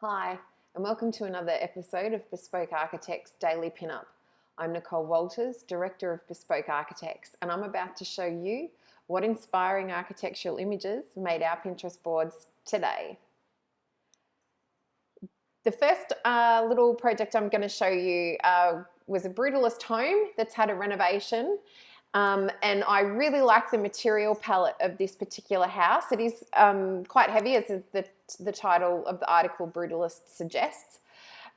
Hi, and welcome to another episode of Bespoke Architects Daily Pinup. I'm Nicole Walters, Director of Bespoke Architects, and I'm about to show you what inspiring architectural images made our Pinterest boards today. The first little project I'm going to show you was a brutalist home that's had a renovation. And I really like the material palette of this particular house. It is quite heavy, as the title of the article Brutalist suggests.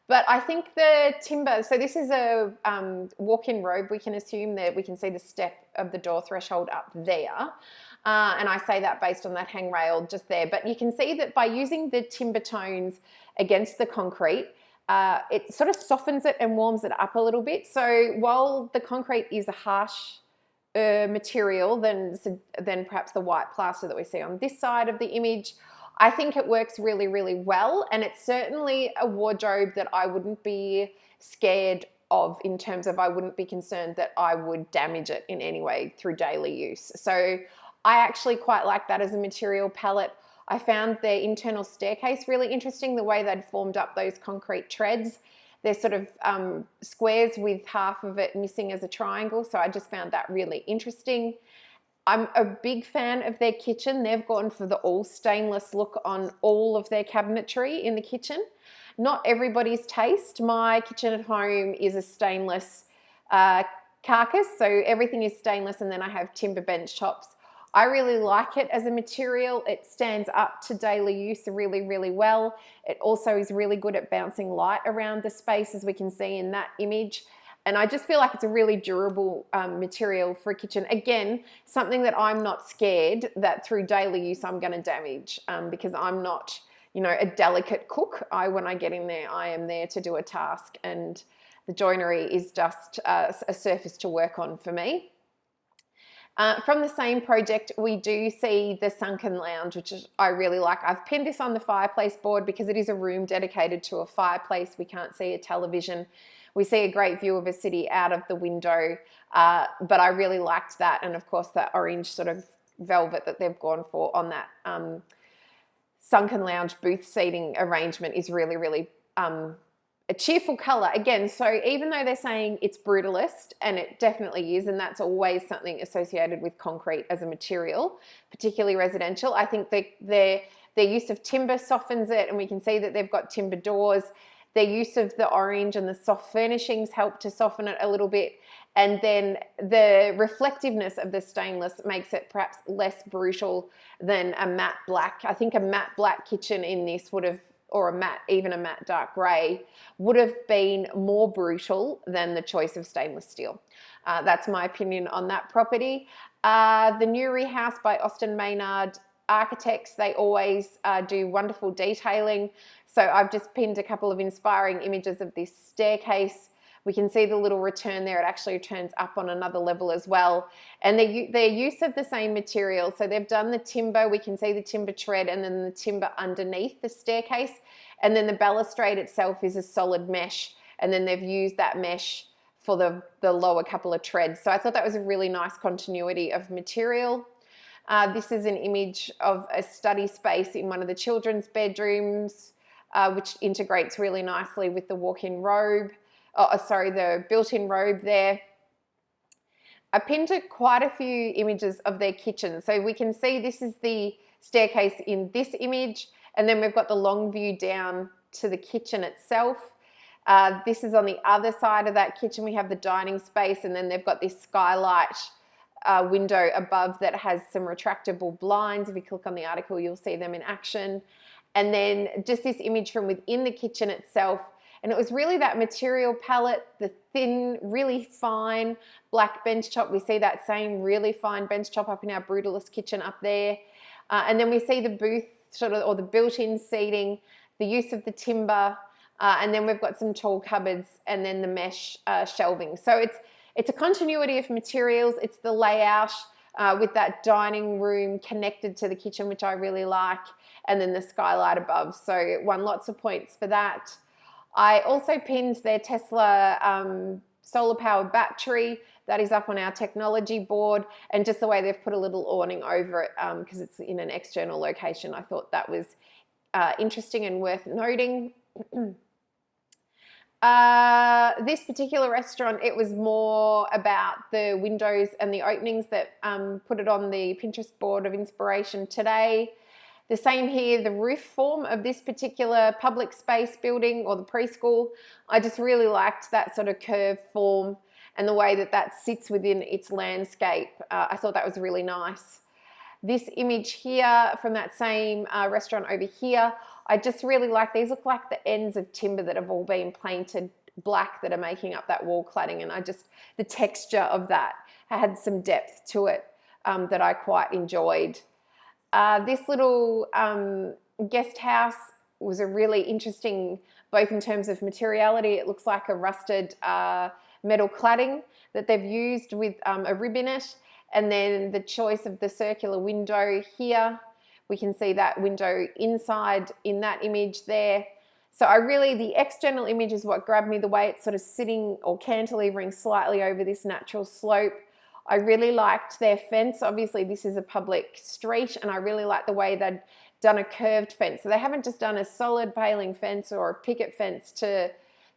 But I think the timber, so this is a walk-in robe. We can assume that we can see the step of the door threshold up there. And I say that based on that hangrail just there. But you can see that by using the timber tones against the concrete, it sort of softens it and warms it up a little bit. So while the concrete is a harsh material than perhaps the white plaster that we see on this side of the image, I think it works really, really well. And it's certainly a wardrobe that I wouldn't be scared of, in terms of I wouldn't be concerned that I would damage it in any way through daily use. So I actually quite like that as a material palette. I found the internal staircase really interesting, the way they'd formed up those concrete treads. They're sort of squares with half of it missing as a triangle. So I just found that really interesting. I'm a big fan of their kitchen. They've gone for the all stainless look on all of their cabinetry in the kitchen. Not everybody's taste. My kitchen at home is a stainless carcass, so everything is stainless, and then I have timber bench tops. I really like it as a material. It stands up to daily use really, really well. It also is really good at bouncing light around the space, as we can see in that image. And I just feel like it's a really durable material for a kitchen. Again, something that I'm not scared that through daily use I'm going to damage, because I'm not, a delicate cook. When I get in there, I am there to do a task, and the joinery is just a surface to work on for me. From the same project, we do see the sunken lounge, which I really like. I've pinned this on the fireplace board because it is a room dedicated to a fireplace. We can't see a television. We see a great view of a city out of the window, but I really liked that. And of course, that orange sort of velvet that they've gone for on that sunken lounge booth seating arrangement is really, really a cheerful color. Again, so even though they're saying it's brutalist, and it definitely is, and that's always something associated with concrete as a material, particularly residential, I think their use of timber softens it, and we can see that they've got timber doors. Their use of the orange and the soft furnishings help to soften it a little bit. And then the reflectiveness of the stainless makes it perhaps less brutal than a matte black. I think a matte black kitchen in this would have, or even a matte dark grey, would have been more brutal than the choice of stainless steel. That's my opinion on that property. The Newry House by Austin Maynard Architects, they always do wonderful detailing. So I've just pinned a couple of inspiring images of this staircase. We can see the little return there. It actually turns up on another level as well. And their use of the same material. So they've done the timber. We can see the timber tread and then the timber underneath the staircase. And then the balustrade itself is a solid mesh. And then they've used that mesh for the lower couple of treads. So I thought that was a really nice continuity of material. This is an image of a study space in one of the children's bedrooms, which integrates really nicely with the walk-in robe. The built-in robe there. I pinned quite a few images of their kitchen. So we can see this is the staircase in this image, and then we've got the long view down to the kitchen itself. This is on the other side of that kitchen. We have the dining space, and then they've got this skylight window above that has some retractable blinds. If you click on the article, you'll see them in action. And then just this image from within the kitchen itself. And it was really that material palette, the thin, really fine black bench top. We see that same really fine bench top up in our brutalist kitchen up there. And then we see the booth or the built-in seating, the use of the timber, and then we've got some tall cupboards and then the mesh shelving. So it's a continuity of materials. It's the layout with that dining room connected to the kitchen, which I really like, and then the skylight above. So it won lots of points for that. I also pinned their Tesla solar powered battery that is up on our technology board, and just the way they've put a little awning over it because it's in an external location. I thought that was interesting and worth noting. This particular restaurant, it was more about the windows and the openings that put it on the Pinterest board of inspiration today. The same here, the roof form of this particular public space building or the preschool. I just really liked that sort of curved form and the way that that sits within its landscape. I thought that was really nice. This image here from that same restaurant over here, I just really like, these look like the ends of timber that have all been painted black that are making up that wall cladding, and the texture of that had some depth to it that I quite enjoyed. This little guest house was a really interesting, both in terms of materiality, it looks like a rusted metal cladding that they've used with a rib in it, and then the choice of the circular window here. We can see that window inside in that image there. So the external image is what grabbed me, the way it's sort of sitting or cantilevering slightly over this natural slope. I really liked their fence. Obviously, this is a public street, and I really like the way they'd done a curved fence. So they haven't just done a solid paling fence or a picket fence to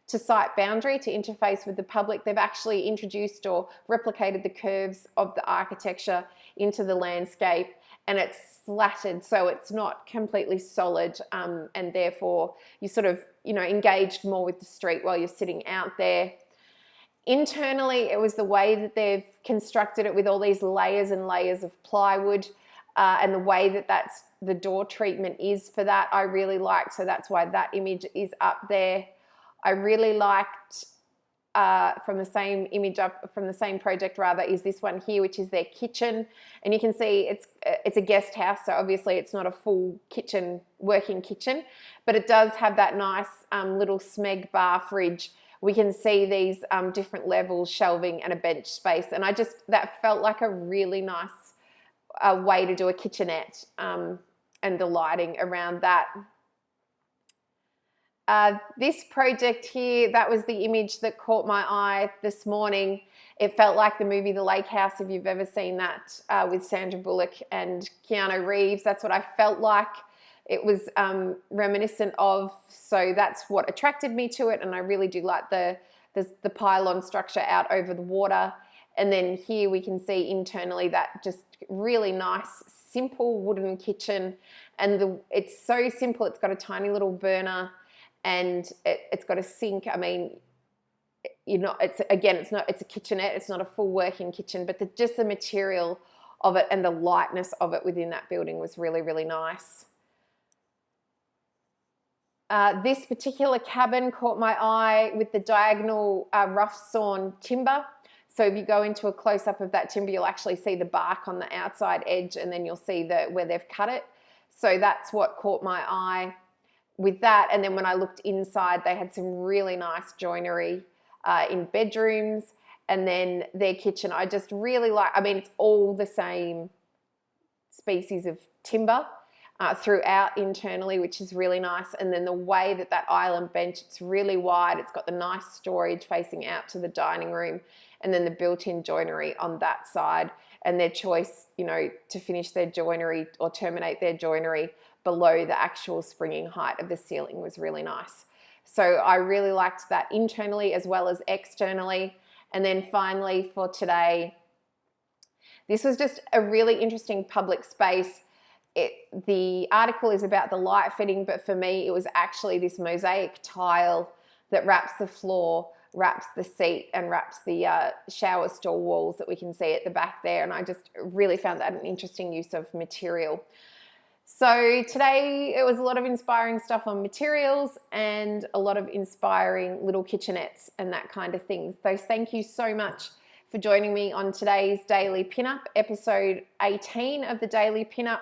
site boundary to interface with the public. They've actually introduced or replicated the curves of the architecture into the landscape, and it's slatted, so it's not completely solid, and therefore you sort of, engaged more with the street while you're sitting out there. Internally, it was the way that they've constructed it with all these layers and layers of plywood, and the way that that's the door treatment is for that, I really liked. So that's why that image is up there. I really liked from the same image up from the same project rather is this one here, which is their kitchen, and you can see it's a guest house, so obviously it's not a full kitchen, working kitchen, but it does have that nice little smeg bar fridge. We can see these different levels, shelving and a bench space, and that felt like a really nice way to do a kitchenette, and the lighting around that. This project here, that was the image that caught my eye this morning. It felt like the movie The Lake House, if you've ever seen that, with Sandra Bullock and Keanu Reeves. That's what I felt like it was reminiscent of, so that's what attracted me to it, and I really do like the pylon structure out over the water. And then here we can see internally that just really nice, simple wooden kitchen, and it's so simple. It's got a tiny little burner, and it's got a sink. I mean, it's a kitchenette. It's not a full working kitchen, but just the material of it and the lightness of it within that building was really, really nice. This particular cabin caught my eye with the diagonal rough sawn timber. So if you go into a close-up of that timber, you'll actually see the bark on the outside edge, and then you'll see where they've cut it. So that's what caught my eye with that. And then when I looked inside, they had some really nice joinery in bedrooms, and then their kitchen. I just really it's all the same species of timber throughout internally, which is really nice. And then the way that island bench, it's really wide. It's got the nice storage facing out to the dining room, and then the built-in joinery on that side. And their choice, to finish their joinery or terminate their joinery below the actual springing height of the ceiling was really nice. So I really liked that internally as well as externally. And then finally for today, this was just a really interesting public space. The article is about the light fitting, but for me, it was actually this mosaic tile that wraps the floor, wraps the seat, and wraps the shower stall walls that we can see at the back there. And I just really found that an interesting use of material. So today it was a lot of inspiring stuff on materials and a lot of inspiring little kitchenettes and that kind of thing. So thank you so much for joining me on today's Daily Pinup, episode 18 of the Daily Pinup.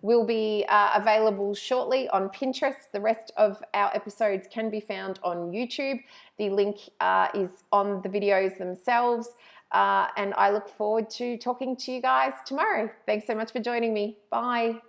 Will be available shortly on Pinterest. The rest of our episodes can be found on YouTube. The link is on the videos themselves. And I look forward to talking to you guys tomorrow. Thanks so much for joining me. Bye.